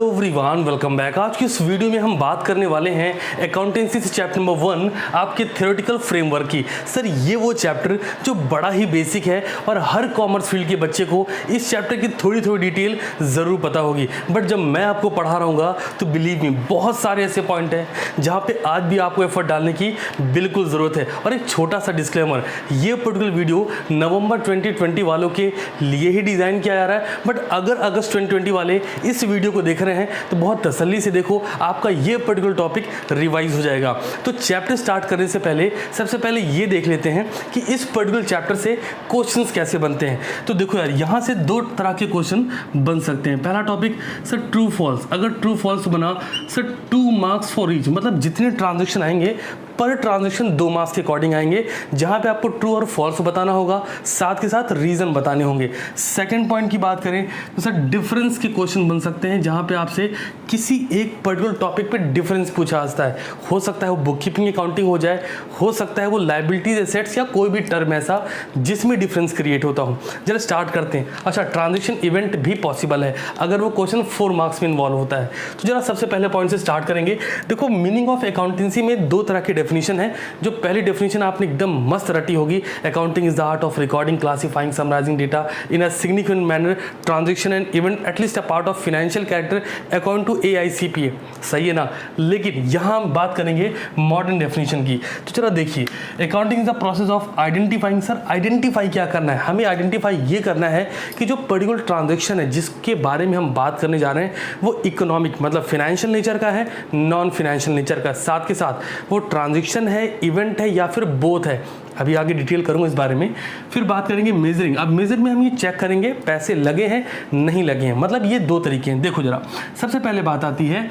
Everyone welcome back. आज की इस वीडियो में हम बात करने वाले हैं अकाउंटेंसी से चैप्टर नंबर 1 आपके थ्योरेटिकल फ्रेमवर्क की। सर ये वो चैप्टर जो बड़ा ही बेसिक है और हर कॉमर्स फील्ड के बच्चे को इस चैप्टर की थोड़ी डिटेल ज़रूर पता होगी, बट जब मैं आपको पढ़ा रहा हूँ तो बिलीव मी बहुत सारे ऐसे पॉइंट हैं जहाँ पे आज भी आपको एफर्ट डालने की बिल्कुल ज़रूरत है। और एक छोटा सा डिस्क्लेमर, ये पर्टिकुलर वीडियो नवंबर 2020 वालों के लिए ही डिज़ाइन किया जा रहा है, बट अगर अगस्त 2020 वाले इस वीडियो को देख रहे हैं तो बहुत तसल्ली से देखो, आपका ये पर्टिकुलर टॉपिक रिवाइज हो जाएगा। तो चैप्टर स्टार्ट करने से पहले सबसे पहले ये देख लेते हैं कि इस पर्टिकुलर चैप्टर से क्वेश्चंस कैसे बनते हैं। तो देखो यार, यहाँ से दो तरह के क्वेश्चन बन सकते हैं। पहला टॉपिक सर ट्रू फॉल्स, अगर ट्रू फॉल्स बना सर 2 मार्क्स फॉर ईच, मतलब जितने ट्रांजेक्शन आएंगे पर ट्रांजेक्शन 2 मार्क्स के अकॉर्डिंग आएंगे, जहां पे आपको ट्रू और फॉल्स बताना होगा, साथ के साथ रीजन बताने होंगे। सेकंड पॉइंट की बात करें तो सर डिफरेंस के क्वेश्चन बन सकते हैं, जहां पे आपसे किसी एक पर्टिकुलर टॉपिक पे डिफरेंस पूछा जाता है। हो सकता है वो बुक कीपिंग अकाउंटिंग हो जाए, हो सकता है वो लायबिलिटीज एसेट्स या कोई भी टर्म ऐसा जिसमें डिफरेंस क्रिएट होता हो। चलो स्टार्ट करते हैं। अच्छा, ट्रांजेक्शन इवेंट भी पॉसिबल है अगर वो क्वेश्चन 4 मार्क्स में इन्वॉल्व होता है। तो जरा सबसे पहले पॉइंट से स्टार्ट करेंगे। देखो, मीनिंग ऑफ अकाउंटेंसी में 2 तरह के डेफिनेशन है। जो पहली डेफिनेशन आपने एकदम मस्त रटी होगी, accounting is the art of recording, classifying, summarising data in a significant manner, transaction and event at least a part of financial character according to AICPA। सही है ना? लेकिन यहां हम बात करेंगे मॉडर्न डेफिनेशन की। तो चलो देखिए, accounting is the process of identifying. Sir identify क्या करना है? हमें आइडेंटिफाई ये करना है कि जो पर्टिकुलर ट्रांजैक्शन है जिसके बारे में हम बात करने जा रहे हैं वो इकोनॉमिक मतलब फाइनेंशियल नेचर का है, नॉन फाइनेंशियल नेचर का, साथ के साथ वो ट्रांजैक्शन है, इवेंट है या फिर बोथ है। अभी आगे डिटेल करूंगा इस बारे में। फिर बात करेंगे मेजरिंग। अब मेजर में हम ये चेक करेंगे पैसे लगे हैं नहीं लगे हैं, मतलब ये 2 तरीके हैं। देखो जरा, सबसे पहले बात आती है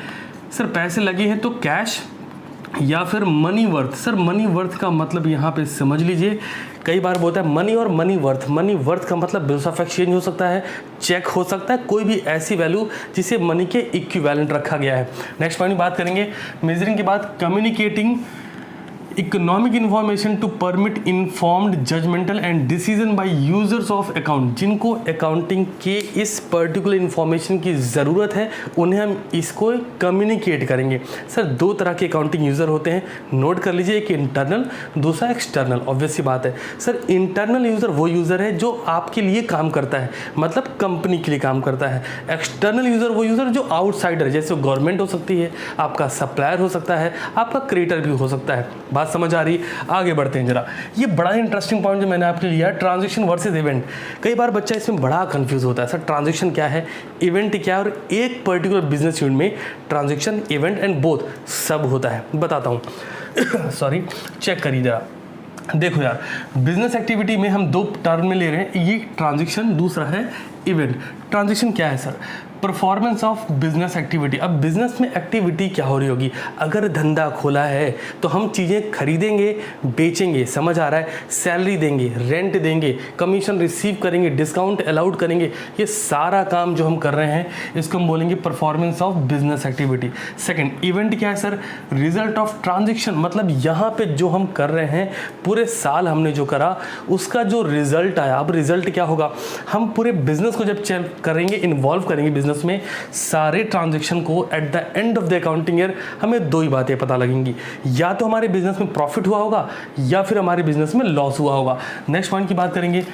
सर पैसे लगे हैं तो कैश या फिर money worth. Sir money worth का मतलब यहाँ पे समझ लीजिए, कई बार बोलता है मनी और मनी वर्थ। मनी वर्थ का मतलब बिल्स ऑफ एक्सचेंज हो सकता है, चेक हो सकता है, कोई भी ऐसी वैल्यू जिसे मनी के इक्विवेलेंट रखा गया है। नेक्स्ट पॉइंट बात करेंगे मेजरिंग के बाद, communicating economic information to permit informed judgmental and decision by users of account. जिनको अकाउंटिंग के इस पर्टिकुलर इन्फॉर्मेशन की ज़रूरत है उन्हें हम इसको कम्युनिकेट करेंगे। सर 2 तरह के अकाउंटिंग यूज़र होते हैं, नोट कर लीजिए, एक इंटरनल, दूसरा एक्सटर्नल। ऑब्वियस सी बात है सर, इंटरनल यूज़र वो यूज़र है जो आपके लिए काम करता है, मतलब कंपनी के लिए काम करता है। एक्सटर्नल यूज़र वो यूज़र जो आउटसाइडर, जैसे गवर्नमेंट हो सकती है, आपका सप्लायर हो सकता है, आपका क्रिएटर भी हो सकता है। बात समझ आ रही? आगे बढ़ते हैं जरा। ये बड़ा ही इंटरेस्टिंग पॉइंट जो मैंने आपके लिया है, ट्रांजैक्शन वर्सेस इवेंट। कई बार बच्चा इसमें बड़ा कंफ्यूज होता है, सर ट्रांजैक्शन क्या है, इवेंट क्या है, और एक पर्टिकुलर बिजनेस यूनिट में ट्रांजैक्शन, इवेंट एंड बोथ सब होता है। बताता हूँ सॉरी, चेक करिए जरा। देखो यार, बिजनेस एक्टिविटी में हम 2 टर्म में ले रहे हैं, ये ट्रांजैक्शन, दूसरा है इवेंट। ट्रांजैक्शन क्या है sir? Performance of business activity. अब बिजनेस में एक्टिविटी क्या हो रही होगी? अगर धंधा खोला है तो हम चीज़ें खरीदेंगे, बेचेंगे, समझ आ रहा है, सैलरी देंगे, रेंट देंगे, कमीशन रिसीव करेंगे, डिस्काउंट अलाउड करेंगे, ये सारा काम जो हम कर रहे हैं इसको हम बोलेंगे performance of business activity. Second, event क्या है सर? रिजल्ट ऑफ ट्रांजेक्शन, मतलब यहाँ पे जो हम कर रहे हैं, पूरे साल हमने जो करा उसका जो रिजल्ट आया। अब रिजल्ट क्या होगा? हम पूरे बिजनेस को जब चेक करेंगे, इन्वॉल्व करेंगे बिजनेस में, सारे ट्रांजैक्शन को eight the end of the accounting year हमें 2 ही बातें पता लगेंगी, या तो हमारे बिजनेस में प्रॉफिट हुआ होगा या फिर हमारे बिजनेस में लॉस हुआ होगा। नेक्स्ट पॉइंट की बात करेंगे,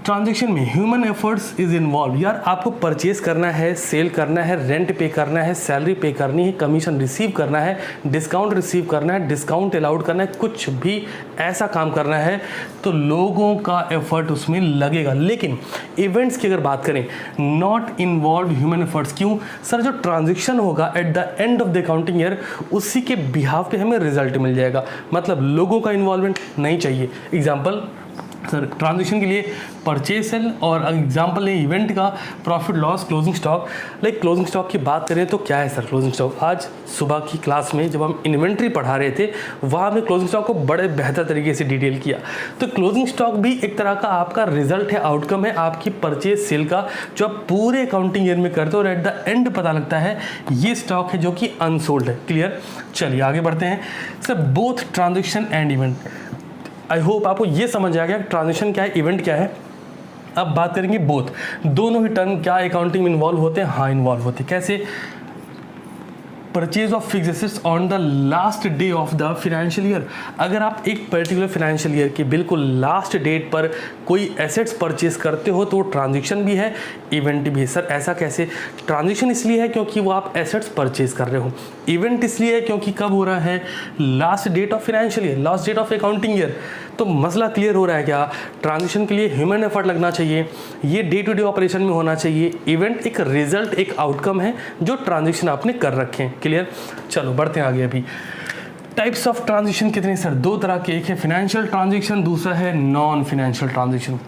ट्रांजैक्शन में ह्यूमन एफर्ट्स इज इन्वॉल्व। यार आपको परचेज करना है, सेल करना है, रेंट पे करना है, सैलरी पे करनी है, कमीशन रिसीव करना है, डिस्काउंट रिसीव करना है, डिस्काउंट अलाउड करना है, कुछ भी ऐसा काम करना है तो लोगों का एफर्ट उसमें लगेगा। लेकिन इवेंट्स की अगर बात करें, नॉट इन्वॉल्व ह्यूमन एफर्ट्स। क्यों सर? जो ट्रांजैक्शन होगा eight the end of the accounting year, उसी के बिहाफ पे हमें रिजल्ट मिल जाएगा, मतलब लोगों का इन्वॉल्वमेंट नहीं चाहिए। एग्जाम्पल सर, ट्रांजैक्शन के लिए परचेज सेल, और एग्जांपल लें इवेंट का profit loss, closing stock. Like closing stock की बात करें तो क्या है सर क्लोजिंग स्टॉक? आज सुबह की क्लास में जब हम इन्वेंट्री पढ़ा रहे थे वहाँ हमने क्लोजिंग स्टॉक को बड़े बेहतर तरीके से डिटेल किया। तो क्लोजिंग स्टॉक भी एक तरह का आपका रिजल्ट है, आउटकम है आपकी परचेज सेल का, जो आप पूरे अकाउंटिंग ईयर में करते हो और एट द एंड पता लगता है ये स्टॉक है जो कि अनसोल्ड है। क्लियर? चलिए आगे बढ़ते हैं। Sir both transaction and event, I hope आपको ये समझ आ गया ट्रांजेक्शन क्या है, इवेंट क्या है। अब बात करेंगे बोथ, दोनों ही टर्म क्या अकाउंटिंग में इन्वॉल्व होते हैं? हाँ इन्वॉल्व होते हैं। कैसे? Purchase of fix assets on the last day of the financial year. अगर आप एक पर्टिकुलर फाइनेंशियल ईयर के बिल्कुल लास्ट डेट पर कोई एसेट्स परचेज करते हो तो वो ट्रांजेक्शन भी है, इवेंट भी है। सर ऐसा कैसे? ट्रांजेक्शन इसलिए है क्योंकि वो आप एसेट्स परचेज कर रहे हो, इवेंट इसलिए है क्योंकि कब हो रहा है? Last date of financial year, last date of accounting year. तो मसला क्लियर हो रहा है क्या? ट्रांजेक्शन के लिए ह्यूमन एफर्ट लगना चाहिए, ये डे टू डे ऑपरेशन में होना चाहिए। इवेंट एक रिजल्ट, एक आउटकम है जो ट्रांजेक्शन आपने कर रखे हैं। क्लियर? चलो बढ़ते हैं आगे। अभी टाइप्स ऑफ ट्रांजेक्शन कितने सर? दो तरह के, एक है फाइनेंशियल ट्रांजेक्शन, दूसरा है नॉन फाइनेंशियल ट्रांजेक्शन।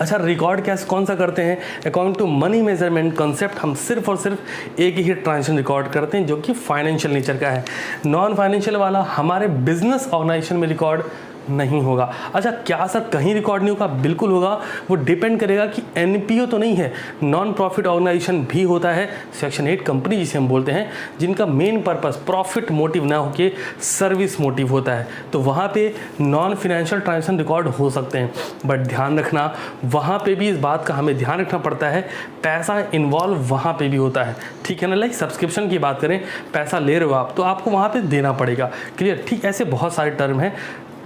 अच्छा, रिकॉर्ड कैसे कौन सा करते हैं? According to money measurement concept हम सिर्फ और सिर्फ एक ही ट्रांजेक्शन रिकॉर्ड करते हैं जो कि फाइनेंशियल नेचर का है। नॉन फाइनेंशियल वाला हमारे बिजनेस ऑर्गेनाइजेशन में रिकॉर्ड नहीं होगा। अच्छा, क्या सर कहीं रिकॉर्ड नहीं होगा? बिल्कुल होगा। वो डिपेंड करेगा कि एनपीओ तो नहीं है, नॉन प्रॉफिट ऑर्गेनाइजेशन भी होता है, सेक्शन 8 कंपनी जिसे हम बोलते हैं, जिनका मेन पर्पस प्रॉफिट मोटिव ना होके सर्विस मोटिव होता है, तो वहाँ पे नॉन फाइनेंशियल ट्रांजेक्शन रिकॉर्ड हो सकते हैं। बट ध्यान रखना, वहाँ पे भी इस बात का हमें ध्यान रखना पड़ता है, पैसा इन्वॉल्व वहाँ पे भी होता है। ठीक है ना? लाइक सब्सक्रिप्शन की बात करें, पैसा ले रहे हो आप तो आपको वहाँ पे देना पड़ेगा। क्लियर? ठीक, ऐसे बहुत सारे टर्म हैं।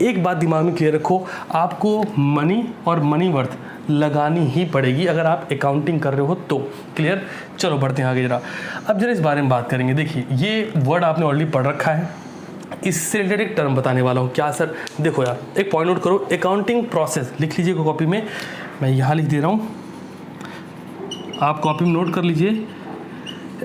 एक बात दिमाग में क्लियर रखो, आपको मनी और मनी वर्थ लगानी ही पड़ेगी अगर आप अकाउंटिंग कर रहे हो तो। क्लियर? चलो बढ़ते हैं आगे जरा। अब जरा इस बारे में बात करेंगे। देखिए, ये वर्ड आपने ऑलरेडी पढ़ रखा है, इससे रिलेटेड एक टर्म बताने वाला हूँ। क्या सर? देखो यार, एक पॉइंट नोट करो, अकाउंटिंग प्रोसेस लिख लीजिए कॉपी में, मैं यहाँ लिख दे रहा हूँ, आप कॉपी में नोट कर लीजिए।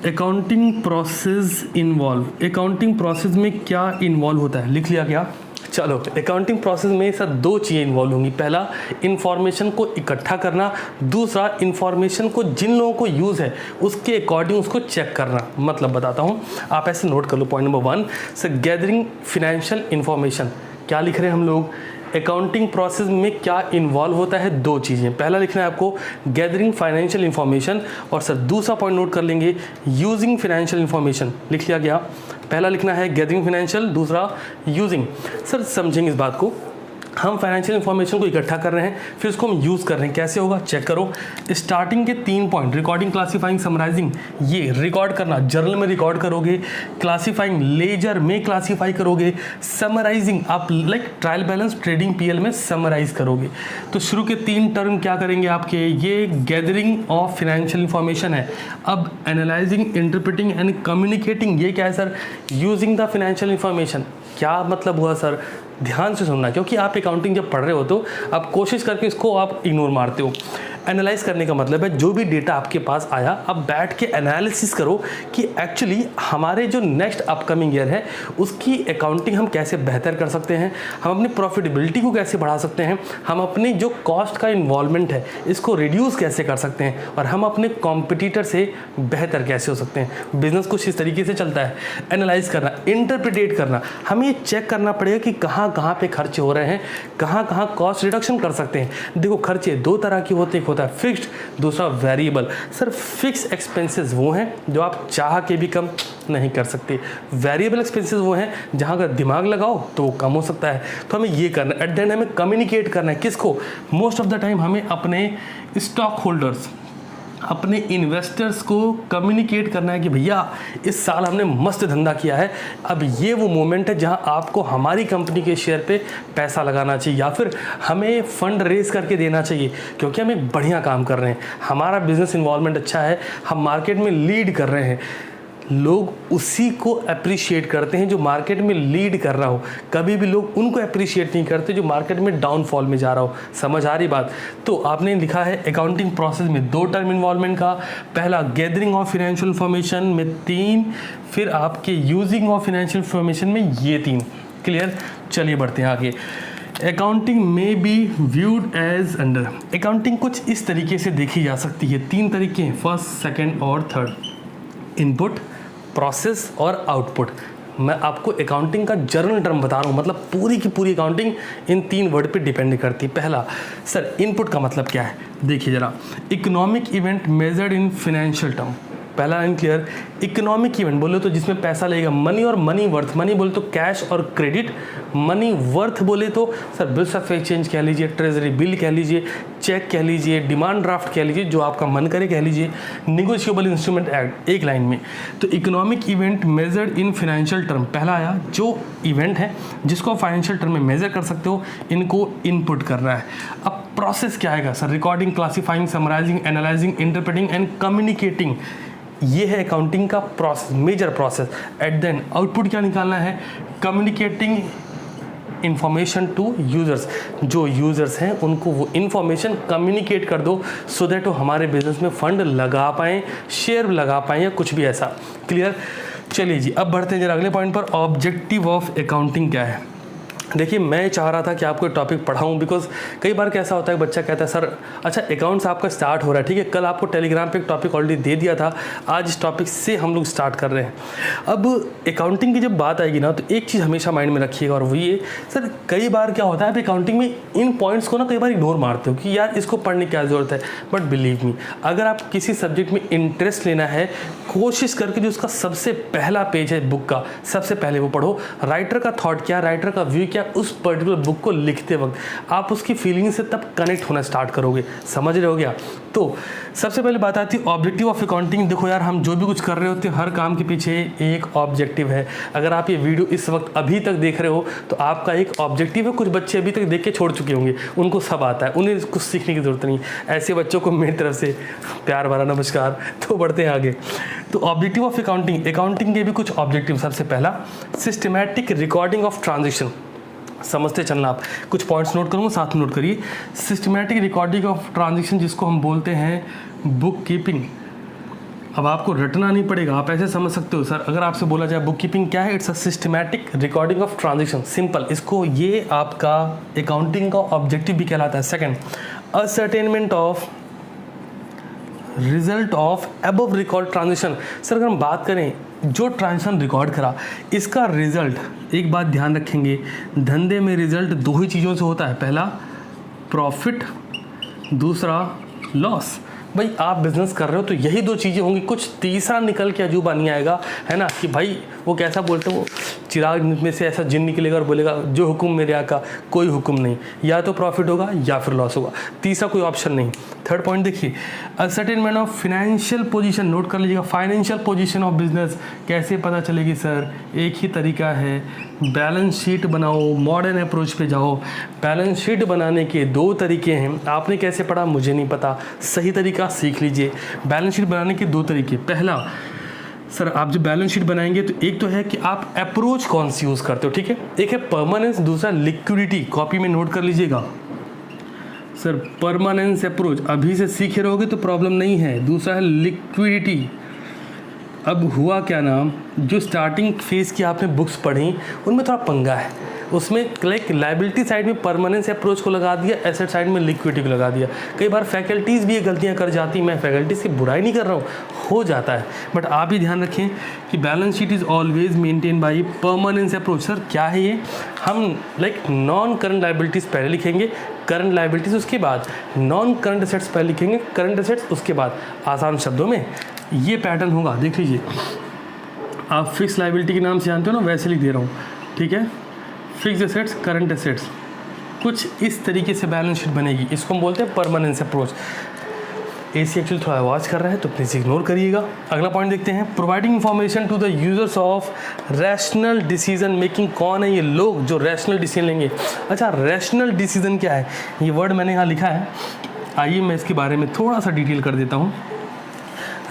Accounting process involve, accounting process में क्या इन्वॉल्व होता है? लिख लिया क्या? चलो, अकाउंटिंग प्रोसेस में सर दो चीज़ें इन्वॉल्व होंगी। पहला, इंफॉर्मेशन को इकट्ठा करना, दूसरा इंफॉर्मेशन को जिन लोगों को यूज़ है उसके अकॉर्डिंग उसको चेक करना। मतलब बताता हूँ, आप ऐसे नोट कर लो। Point number 1 sir, gathering financial information. क्या लिख रहे हैं हम लोग? अकाउंटिंग प्रोसेस में क्या इन्वॉल्व होता है? दो चीज़ें। पहला लिखना है आपको गैदरिंग फाइनेंशियल इंफॉर्मेशन, और सर दूसरा पॉइंट नोट कर लेंगे यूजिंग फाइनेंशियल इंफॉर्मेशन। लिख लिया गया? पहला लिखना है गैदरिंग फाइनेंशियल, दूसरा यूजिंग। सर समझेंगे इस बात को, हम फाइनेंशियल इंफॉर्मेशन को इकट्ठा कर रहे हैं, फिर उसको हम यूज़ कर रहे हैं। कैसे होगा? चेक करो। स्टार्टिंग के 3 पॉइंट, रिकॉर्डिंग, क्लासीफाइंग, समराइजिंग, ये रिकॉर्ड करना, जर्नल में रिकॉर्ड करोगे। क्लासीफाइंग, लेजर में क्लासीफाई करोगे। समराइजिंग, आप like trial balance, trading, PL में समराइज करोगे। तो शुरू के 3 टर्म क्या करेंगे आपके? ये गैदरिंग ऑफ फाइनेंशियल इंफॉर्मेशन है। अब एनालाइजिंग, इंटरप्रेटिंग एंड कम्युनिकेटिंग, ये क्या है sir? Using the financial information. क्या मतलब हुआ सर? ध्यान से सुनना, क्योंकि आप अकाउंटिंग जब पढ़ रहे हो तो आप कोशिश करके इसको आप इग्नोर मारते हो। एनालाइज करने का मतलब है जो भी डेटा आपके पास आया, अब बैठ के एनालिसिस करो कि एक्चुअली हमारे जो नेक्स्ट अपकमिंग ईयर है उसकी अकाउंटिंग हम कैसे बेहतर कर सकते हैं, हम अपनी प्रॉफिटेबिलिटी को कैसे बढ़ा सकते हैं, हम अपनी जो कॉस्ट का इन्वॉल्वमेंट है इसको रिड्यूस कैसे कर सकते हैं, और हम अपने कॉम्पिटिटर से बेहतर कैसे हो सकते हैं। बिजनेस कुछ इस तरीके से चलता है। एनालाइज करना, इंटरप्रिटेट करना, हमें ये चेक करना पड़ेगा कि कहाँ कहाँ पे खर्चे हो रहे हैं, कहाँ कहाँ कॉस्ट रिडक्शन कर सकते हैं। देखो, खर्चे 2 तरह के होते हैं, होता है फिक्स्ड, दूसरा वेरिएबल। सर फिक्स एक्सपेंसेस वो हैं जो आप चाह के भी कम नहीं कर सकते, वेरिएबल एक्सपेंसेस वो हैं जहां अगर दिमाग लगाओ तो वो कम हो सकता है। तो हमें ये करना है, एट द एंड हमें कम्युनिकेट करना है। किसको? मोस्ट ऑफ द टाइम हमें अपने स्टॉक होल्डर्स, अपने इन्वेस्टर्स को कम्युनिकेट करना है कि भैया इस साल हमने मस्त धंधा किया है, अब ये वो मोमेंट है जहां आपको हमारी कंपनी के शेयर पे पैसा लगाना चाहिए, या फिर हमें फंड रेज करके देना चाहिए क्योंकि हम एक बढ़िया काम कर रहे हैं, हमारा बिजनेस इन्वॉल्वमेंट अच्छा है, हम मार्केट में लीड कर रहे हैं। लोग उसी को अप्रिशिएट करते हैं जो मार्केट में लीड कर रहा हो, कभी भी लोग उनको अप्रिशिएट नहीं करते जो मार्केट में डाउनफॉल में जा रहा हो। समझ आ रही बात? तो आपने लिखा है अकाउंटिंग प्रोसेस में 2 टर्म इन्वॉल्वमेंट का, पहला गैदरिंग ऑफ फाइनेंशियल इंफॉर्मेशन में 3, फिर आपके यूजिंग ऑफ फाइनेंशियल इंफॉर्मेशन में ये 3। क्लियर? चलिए बढ़ते हैं आगे। अकाउंटिंग में be viewed as under, accounting कुछ इस तरीके से देखी जा सकती है। 3 तरीके हैं, फर्स्ट, सेकेंड और थर्ड। इनपुट, प्रोसेस और आउटपुट। मैं आपको अकाउंटिंग का जर्नल टर्म बता रहा हूँ, मतलब पूरी की पूरी अकाउंटिंग इन 3 वर्ड पे डिपेंड करती है। पहला सर इनपुट का मतलब क्या है? देखिए जरा, economic event measured in financial term. पहला लाइन क्लियर। इकोनॉमिक इवेंट बोले तो जिसमें पैसा लगेगा, मनी और मनी वर्थ, मनी बोले तो कैश और क्रेडिट, मनी वर्थ बोले तो सर बिल्स ऑफ एक्सचेंज कह लीजिए, ट्रेजरी बिल कह लीजिए, चेक कह लीजिए, डिमांड ड्राफ्ट कह लीजिए, जो आपका मन करे कह लीजिए, निगोशिएबल इंस्ट्रूमेंट एक्ट, एक लाइन में। तो economic event measured in financial term, पहला आया जो इवेंट है जिसको आप फाइनेंशियल टर्म में मेजर कर सकते हो, इनको इनपुट करना है। अब प्रोसेस क्या आएगा sir? Recording, classifying, summarising, analysing, interpreting and communicating, ये है अकाउंटिंग का process, major process. At the end output क्या निकालना है? कम्युनिकेटिंग इंफॉर्मेशन टू यूजर्स, जो यूजर्स हैं उनको वो इंफॉर्मेशन कम्युनिकेट कर दो सो दैट वो हमारे बिजनेस में फंड लगा पाएँ, शेयर लगा पाएँ या कुछ भी ऐसा। क्लियर? चलिए जी, अब बढ़ते हैं जरा अगले पॉइंट पर। ऑब्जेक्टिव ऑफ अकाउंटिंग क्या है? देखिए, मैं चाह रहा था कि आपको टॉपिक पढ़ाऊं, बिकॉज कई बार कैसा होता है, बच्चा कहता है सर अच्छा अकाउंट्स आपका स्टार्ट हो रहा है, ठीक है, कल आपको टेलीग्राम पे एक टॉपिक ऑलरेडी दे दिया था, आज इस टॉपिक से हम लोग स्टार्ट कर रहे हैं। अब अकाउंटिंग की जब बात आएगी ना, तो एक चीज़ हमेशा माइंड में रखिएगा, और वो ये सर कई बार क्या होता है, आप अकाउंटिंग में इन पॉइंट्स को ना कई बार इग्नोर मारते हो कि यार इसको पढ़ने की क्या ज़रूरत है। बट बिलीव मी, अगर आप किसी सब्जेक्ट में इंटरेस्ट लेना है, कोशिश करके जो उसका सबसे पहला पेज है बुक का, सबसे पहले वो पढ़ो। राइटर का थॉट क्या, राइटर का व्यू क्या, उस पर्टिकुलर बुक को लिखते वक्त आप उसकी फीलिंग से तब कनेक्ट होना स्टार्ट करोगे। समझ रहे हो क्या? तो सबसे पहले बात आती है ऑब्जेक्टिव ऑफ अकाउंटिंग। देखो यार, हम जो भी कुछ कर रहे होते हैं, हर काम के पीछे एक ऑब्जेक्टिव है। अगर आप ये वीडियो इस वक्त अभी तक देख रहे हो तो आपका एक ऑब्जेक्टिव है। कुछ बच्चे अभी तक देख के छोड़ चुके होंगे, उनको सब आता है, उन्हें कुछ सीखने की जरूरत नहीं। ऐसे बच्चों को मेरी तरफ से प्यार भरा नमस्कार। तो बढ़ते हैं आगे। तो ऑब्जेक्टिव ऑफ अकाउंटिंग, अकाउंटिंग के भी कुछ ऑब्जेक्टिव। सबसे पहला सिस्टमैटिक रिकॉर्डिंग ऑफ ट्रांजेक्शन। समझते चलना, आप कुछ पॉइंट्स नोट करूँगा, साथ में नोट करिए। सिस्टमैटिक रिकॉर्डिंग ऑफ ट्रांजेक्शन, जिसको हम बोलते हैं बुक कीपिंग। अब आपको रटना नहीं पड़ेगा, आप ऐसे समझ सकते हो सर, अगर आपसे बोला जाए बुक कीपिंग क्या है, it's a systematic recording of transaction, simple. इसको ये आपका अकाउंटिंग का ऑब्जेक्टिव भी कहलाता है। Second, ascertainment of result of above record transaction. Sir अगर हम बात करें जो ट्रांजेक्शन रिकॉर्ड करा, इसका रिजल्ट, एक बात ध्यान रखेंगे, धंधे में रिजल्ट दो ही चीज़ों से होता है, पहला प्रॉफिट, दूसरा लॉस। भाई आप बिजनेस कर रहे हो तो यही दो चीज़ें होंगी, कुछ तीसरा निकल के अजूबा नहीं आएगा, है ना। कि भाई वो कैसा बोलते हैं, वो चिराग में से ऐसा जिन निकलेगा और बोलेगा जो हुक्म मेरे आका, कोई हुक्म नहीं, या तो प्रॉफिट होगा या फिर लॉस होगा, तीसरा कोई ऑप्शन नहीं। थर्ड पॉइंट देखिए, ascertainment of financial position, note कर लीजिएगा। फाइनेंशियल पोजीशन ऑफ बिजनेस कैसे पता चलेगी सर? एक ही तरीका है, बैलेंस शीट बनाओ, मॉडर्न अप्रोच पे जाओ। बैलेंस शीट बनाने के दो तरीके हैं, आपने कैसे पढ़ा मुझे नहीं पता, सही तरीका सीख लीजिए। बैलेंस शीट बनाने के दो तरीके, पहला सर आप जब बैलेंस शीट बनाएंगे तो एक तो है कि आप अप्रोच कौन सी यूज़ करते हो, ठीक है, एक है परमानेंस, दूसरा लिक्विडिटी। कॉपी में नोट कर लीजिएगा सर, परमानेंस अप्रोच अभी से सीखे रहोगे तो प्रॉब्लम नहीं है, दूसरा है लिक्विडिटी। अब हुआ क्या नाम, जो स्टार्टिंग फेज़ की आपने बुक्स पढ़ी उनमें थोड़ा पंगा है, उसमें लाइक लाइबिलिटी साइड में परमानेंस अप्रोच को लगा दिया, एसेट साइड में लिक्विडिटी को लगा दिया। कई बार फैकल्टीज़ भी ये गलतियां कर जाती, मैं फैकल्टीज़ की बुराई नहीं कर रहा हूँ, हो जाता है, बट आप भी ध्यान रखें कि balance sheet is always maintain by permanence approach. Sir क्या है ये? हम लाइक नॉन करंट लाइबिलिटीज़ पहले लिखेंगे, करंट लाइबिलिटीज़ उसके बाद, नॉन करंट एसेट्स पहले लिखेंगे, करंट एसेट्स उसके बाद। आसान शब्दों में ये पैटर्न होगा, देख लीजिए। आप फिक्स लाइबिलिटी के नाम से जानते हो ना, वैसे लिख दे रहा हूँ, ठीक है। फिक्स एसेट्स, करंट एसेट्स, कुछ इस तरीके से बैलेंस शीट बनेगी, इसको हम बोलते हैं परमानेंस अप्रोच। एसी एक्चुअली थोड़ा आवाज़ कर रहा है तो प्लीज़ इग्नोर करिएगा। अगला पॉइंट देखते हैं, providing information to the users of rational decision making. कौन है ये लोग जो रैशनल डिसीजन लेंगे? अच्छा, रैशनल डिसीजन क्या है, ये वर्ड मैंने यहाँ लिखा है, आइए मैं इसके बारे में थोड़ा सा डिटेल कर देता हूँ।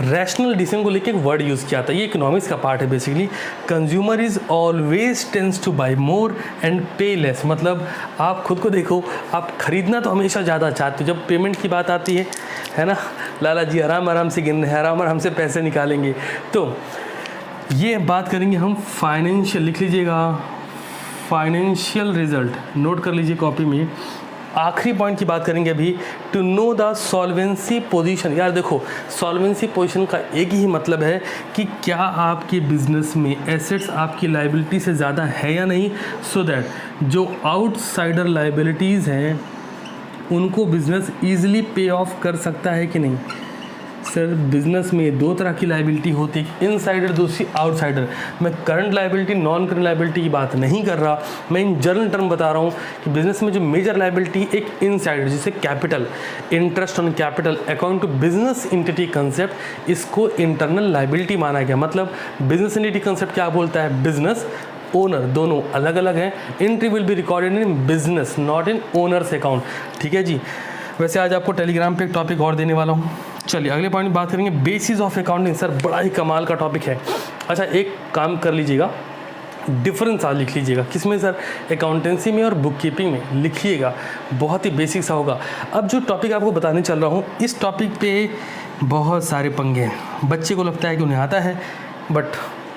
रैशनल डिसीजन को लेकर एक वर्ड यूज़ किया था, ये इकोनॉमिक्स का पार्ट है basically. Consumer is always tends two by more and पे लेस। मतलब आप खुद को देखो, आप खरीदना तो हमेशा ज़्यादा चाहते हो, जब पेमेंट की बात आती है ना, लाला जी आराम आराम से गिन रहे हैं, आराम आराम से पैसे निकालेंगे। तो ये बात करेंगे हम फाइनेंशियल, लिख लीजिएगा, फाइनेंशियल रिजल्ट नोट कर लीजिए कॉपी में। आखिरी पॉइंट की बात करेंगे अभी, to know the solvency position. यार देखो, सॉल्वेंसी पोजीशन का एक ही मतलब है कि क्या आपके बिजनेस में एसेट्स आपकी लाइबिलिटी से ज़्यादा है या नहीं, सो दैट जो आउटसाइडर लाइबिलिटीज़ हैं उनको बिजनेस ईजिली पे ऑफ कर सकता है कि नहीं। सर बिजनेस में दो तरह की लाइबिलिटी होती है, इनसाइडर दूसरी आउटसाइडर। मैं current liability non current liability की बात नहीं कर रहा, मैं इन जनरल टर्म बता रहा हूँ कि बिजनेस में जो मेजर लाइबिलिटी एक इनसाइडर, जैसे capital, interest on capital according to business entity concept, इसको इंटरनल लाइबिलिटी माना गया। मतलब बिजनेस एंटिटी कंसेप्ट क्या बोलता है, बिजनेस ओनर दोनों अलग अलग हैं, entry will be recorded in business not in owners account. ठीक है जी। वैसे आज आपको टेलीग्राम पे एक टॉपिक और देने वाला हूँ। चलिए अगले पॉइंट में बात करेंगे बेसिस ऑफ अकाउंटिंग। सर बड़ा ही कमाल का टॉपिक है। अच्छा एक काम कर लीजिएगा, डिफरेंस आज लिख लीजिएगा। किसमें सर, अकाउंटेंसी में और बुक कीपिंग में लिखिएगा, बहुत ही बेसिक सा होगा। अब जो टॉपिक आपको बताने चल रहा हूँ, इस टॉपिक पे बहुत सारे पंगे हैं। बच्चे को लगता है कि उन्हें आता है बट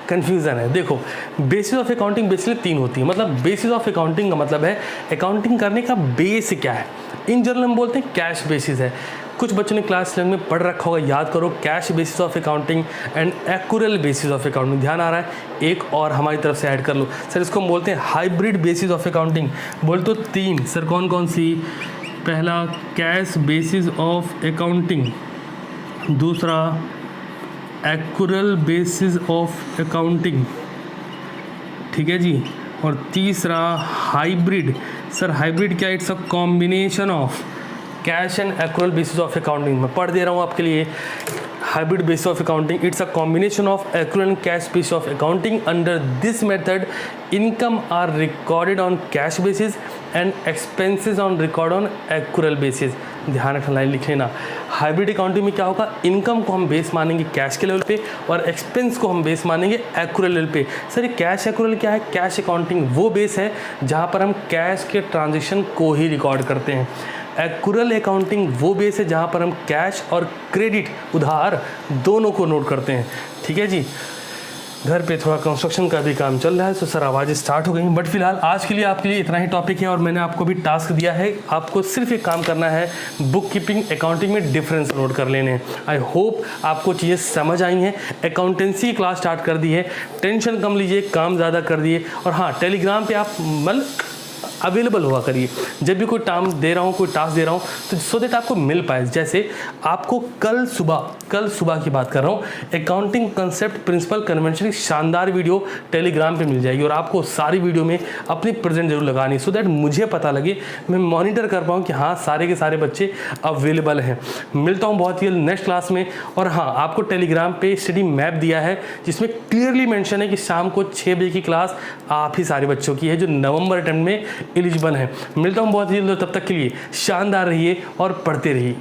कन्फ्यूज़न है। देखो बेसिस ऑफ अकाउंटिंग बेसिकली 3 होती है। मतलब बेसिस ऑफ अकाउंटिंग का मतलब है अकाउंटिंग करने का बेस क्या है। इन जनरल हम बोलते हैं कैश बेसिस है। कुछ बच्चों ने क्लास 11 में पढ़ रखा होगा, याद करो, cash basis of accounting and accrual basis of accounting. ध्यान आ रहा है? एक और हमारी तरफ से ऐड कर लो सर, इसको हम बोलते हैं हाइब्रिड बेसिस ऑफ अकाउंटिंग। बोल तो 3 सर, कौन कौन सी? पहला कैश बेसिस ऑफ अकाउंटिंग, दूसरा एक्यूरल बेसिस ऑफ अकाउंटिंग, ठीक है जी, और तीसरा हाइब्रिड। सर हाइब्रिड क्या? It's a combination of cash and accrual basis of accounting. मैं पढ़ दे रहा हूँ आपके लिए। Hybrid basis of accounting, it's a combination of accrual and cash basis of accounting. Under this method income are recorded on cash basis and expenses on record on accrual basis. ध्यान रखना, line लिख लेना। Hybrid accounting में क्या होगा, income को हम base मानेंगे कैश के लेवल पे और एक्सपेंस को हम बेस मानेंगे एक्यूरल लेवल पे। सर ये कैश एक्यूरल क्या है? कैश अकाउंटिंग वो बेस है जहाँ पर हम कैश के ट्रांजेक्शन को ही रिकॉर्ड करते हैं। एक्यूरल अकाउंटिंग वो बेस है जहाँ पर हम कैश और क्रेडिट, उधार, दोनों को नोट करते हैं। ठीक है जी। घर पे थोड़ा कंस्ट्रक्शन का भी काम चल रहा है, तो सर आवाज़ स्टार्ट हो गई। बट फिलहाल आज के लिए आपके लिए इतना ही टॉपिक है और मैंने आपको भी टास्क दिया है, आपको सिर्फ एक काम करना है, बुक कीपिंग अकाउंटिंग में डिफरेंस नोट कर लेने हैं। आई होप आपको चीज़ें समझ आई हैं। अकाउंटेंसी की क्लास स्टार्ट कर दी है, टेंशन कम लीजिए, काम ज़्यादा कर दिए। और हाँ, टेलीग्राम पर आप अवेलेबल हुआ करिए। जब भी कोई टास्क दे रहा हूँ तो सो दैट आपको मिल पाए। जैसे आपको कल सुबह की बात कर रहा हूँ, अकाउंटिंग कंसेप्ट प्रिंसिपल कन्वेंशन की शानदार वीडियो टेलीग्राम पे मिल जाएगी और आपको सारी वीडियो में अपनी प्रेजेंट जरूर लगानी, सो दैट मुझे पता लगे, मैं मॉनिटर कर पाऊँ कि हाँ सारे के सारे बच्चे अवेलेबल हैं। मिलता हूँ बहुत ही नेक्स्ट क्लास में। और हाँ, आपको टेलीग्राम पे स्टडी मैप दिया है जिसमें क्लियरली मेंशन है कि शाम को 6 बजे की क्लास आप ही सारे बच्चों की है जो नवंबर अटेम्प्ट में एलिजिबल हैं। मिलता हूँ बहुत जल्द, तब तक के लिए शानदार रहिए और पढ़ते रहिए।